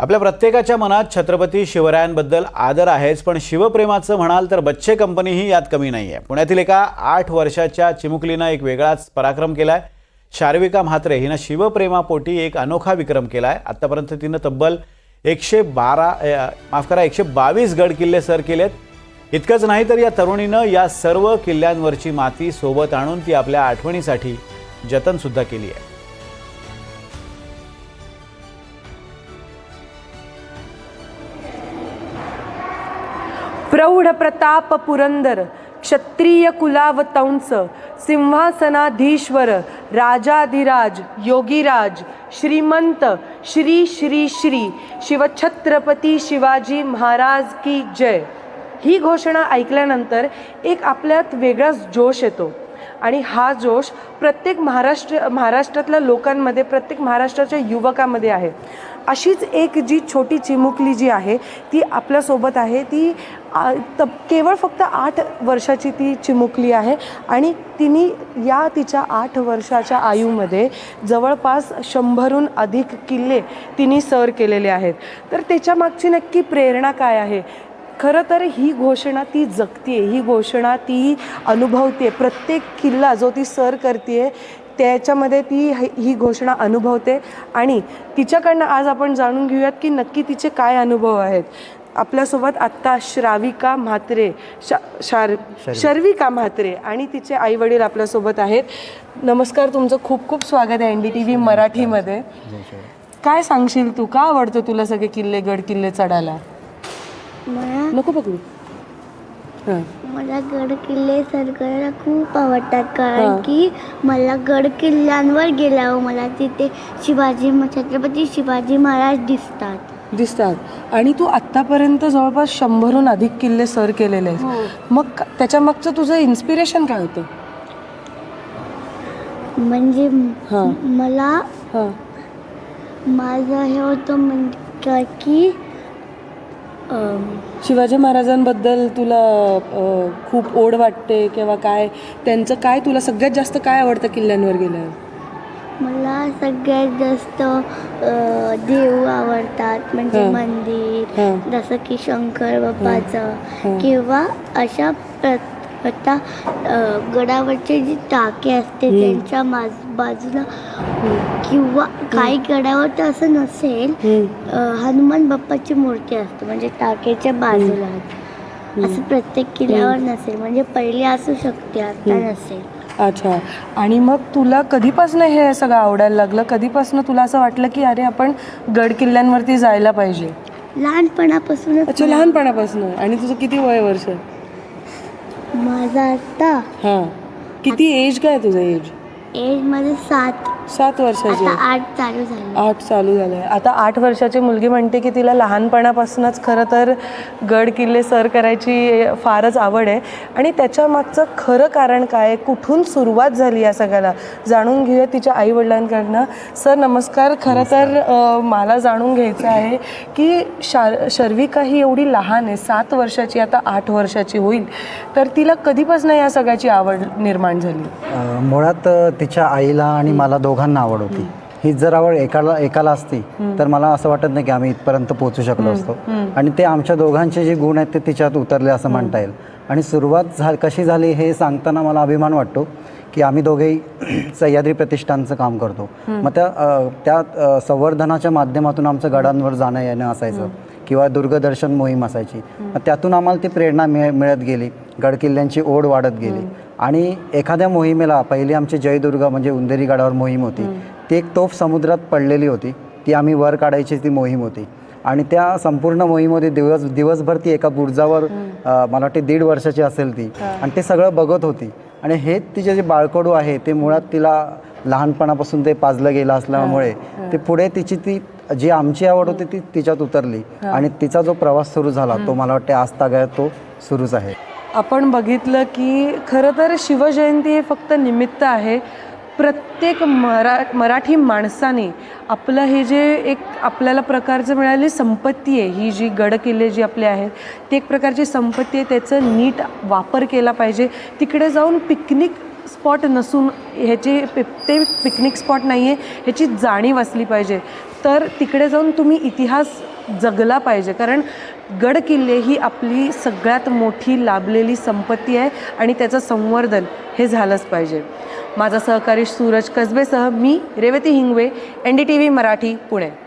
आपल्या प्रत्येकाच्या मनात छत्रपती शिवरायांबद्दल आदर आहेच, पण शिवप्रेमाचं म्हणाल तर बच्चे कंपनीही यात कमी नाही आहे। पुण्यातील एका 8 वर्षाच्या चिमुकलीनं एक वेगळाच पराक्रम केलाय। शार्विका म्हात्रे हिनं शिवप्रेमापोटी एक अनोखा विक्रम केलाय। आतापर्यंत तिनं तब्बल 122 गड किल्ले सर केलेत। इतकंच नाही तर या तरुणीनं या सर्व किल्ल्यांवरची माती सोबत आणून ती आपल्या आठवणीसाठी जतन सुद्धा केली आहे। प्रौढ प्रताप पुरंदर क्षत्रिय कुलावतंस सिंहासनाधीश्वर राजाधिराज योगीराज श्रीमंत श्री श्री श्री शिवछत्रपती शिवाजी महाराज की जय ही घोषणा ऐकल्यानंतर एक आपल्यात वेगळाच जोश येतो आणि हा जोश प्रत्येक महाराष्ट्रातल्या लोकांमध्ये, प्रत्येक महाराष्ट्राच्या युवकामध्ये आहे। अशीच एक जी छोटी चिमुकली जी आहे ती आपल्यासोबत आहे। ती केवळ फक्त 8 वर्षाची ती चिमुकली आहे आणि तिने तिच्या 8 वर्षाच्या आयुमध्ये जवळपास 100हून अधिक किल्ले तिने सर केलेले आहेत। तर त्याच्या मागची नक्की प्रेरणा काय आहे? खरं तर ही घोषणा ती जगते, ही घोषणा ती अनुभवते। प्रत्येक किल्ला जो ती सर करते त्याच्यामध्ये ती ही घोषणा अनुभवते आणि तिच्याकडनं आज आपण जाणून घेऊयात की नक्की तिचे काय अनुभव आहेत। आपल्यासोबत आत्ता शर्विका म्हात्रे आणि तिचे आई वडील आपल्यासोबत आहेत। नमस्कार, तुमचं खूप खूप स्वागत आहे NDTV मराठीमध्ये। काय सांगशील तू, का आवडतं तुला सगळे किल्ले गड किल्ले चढायला? नको पकडू। मला गड किल्ले सर करायला खूप आवडतात, कारण की मला गड किल्ल्यांवर गेल्यावर मला तिथे छत्रपती शिवाजी महाराज दिसतात आणि तू आत्तापर्यंत जवळपास 100हून अधिक किल्ले सर केलेले आहेत। मग त्याच्या मागचं तुझं इन्स्पिरेशन काय होतं? म्हणजे मला माझं हे होतं म्हणजे की शिवाजी महाराजांबद्दल तुला खूप ओढ वाटते किंवा काय? त्यांचं काय तुला सगळ्यात जास्त काय आवडतं किल्ल्यांवर गेल्यावर? मला सगळ्यात जास्त देव आवडतात, म्हणजे मंदिर, जसं की शंकर बाप्पाचं, किंवा अशा आता गडावरचे जी टाके असते त्यांच्या बाजूला, किंवा काही गडावर तर असं नसेल, हनुमान बाप्पाची मूर्ती असते म्हणजे टाकेच्या बाजूला। असं प्रत्येक किल्ल्यावर नसेल, म्हणजे पहिले असू शकते, आता नसेल। अच्छा, आणि मग तुला कधीपासून हे सगळं आवडायला लागलं? कधीपासून तुला असं वाटलं की अरे आपण गड किल्ल्यांवरती जायला पाहिजे? लहानपणापासून। अच्छा, लहानपणापासून। आणि तुझं किती वय? माझा आता किती एज? काय तुझं एज मध्ये 7 वर्षाची? 8 चालू झाले। 8 चालू झाले। आता 8 वर्षाची मुलगी म्हणते की तिला लहानपणापासूनच खरं तर गड किल्ले सर करायची फारच आवड आहे आणि त्याच्या मागचं खरं कारण काय, कुठून सुरुवात झाली या सगळ्याला जाणून घेऊया तिच्या आई वडिलांकडनं। सर नमस्कार। खरं तर मला जाणून घ्यायचं आहे की शर्विका ही एवढी लहान आहे, 7 वर्षाची, आता 8 वर्षाची होईल, तर तिला कधीपासून या सगळ्याची आवड निर्माण झाली? मुळात तिच्या आईला आणि मला दोघांना आवड होती। ही जर आवड एकाला असती तर मला असं वाटत नाही की आम्ही इथपर्यंत पोहोचू शकलो असतो, आणि ते आमच्या दोघांचे जे गुण आहेत ते तिच्यात उतरले असं म्हणता येईल। आणि सुरुवात कशी झाली हे सांगताना मला अभिमान वाटतो की आम्ही दोघेही सह्याद्री प्रतिष्ठानचं काम करतो। मग त्या संवर्धनाच्या माध्यमातून आमचं गडांवर जाणं येणं असायचं किंवा दुर्गदर्शन मोहीम असायची। त्यातून आम्हाला ती प्रेरणा मिळत गेली, गडकिल्ल्यांची ओढ वाढत गेली। आणि एखाद्या मोहिमेला, पहिली आमची जयदुर्ग म्हणजे उंदेरी गडावर मोहीम होती, ती एक तोफ समुद्रात पडलेली होती, ती आम्ही वर काढायची ती मोहीम होती। आणि त्या संपूर्ण मोहीममध्ये दिवसभर ती एका बुरुजावर, मला वाटते 1.5 वर्षाची असेल ती, आणि ते सगळं बघत होती। आणि हे तिचे जे बाळकडू आहे ते मुळात तिला लहानपणापासून ते पाजलं गेलं असल्यामुळे ते पुढे ती जी आमची आवड होती ती तिच्यात उतरली आणि तिचा जो प्रवास सुरू झाला तो मला वाटते आज तागायत तो सुरूच आहे। आपण बघितलं की खरं तर शिवजयंती हे फक्त निमित्त आहे। प्रत्येक मराठी माणसाने आपलं हे जे एक आपल्याला प्रकारचं मिळालेली संपत्ती आहे, ही जी गड किल्ले जी आपले आहेत ती एक प्रकारची संपत्ती आहे, त्याचं नीट वापर केला पाहिजे। तिकडे जाऊन पिकनिक स्पॉट नसून ह्याचे ते पिकनिक स्पॉट नाही आहे ह्याची जाणीव असली पाहिजे। तर तिकडे जाऊन तुम्ही इतिहास जगला पाहिजे. कारण गड किल्ले ही आपली सगळ्यात मोठी लाभलेली संपत्ती आहे आणि त्याचं संवर्धन हे झालंच पाहिजे. माझा सहकारी सूरज कसबेसह मी रेवती हिंगवे, NDTV मराठी, पुणे.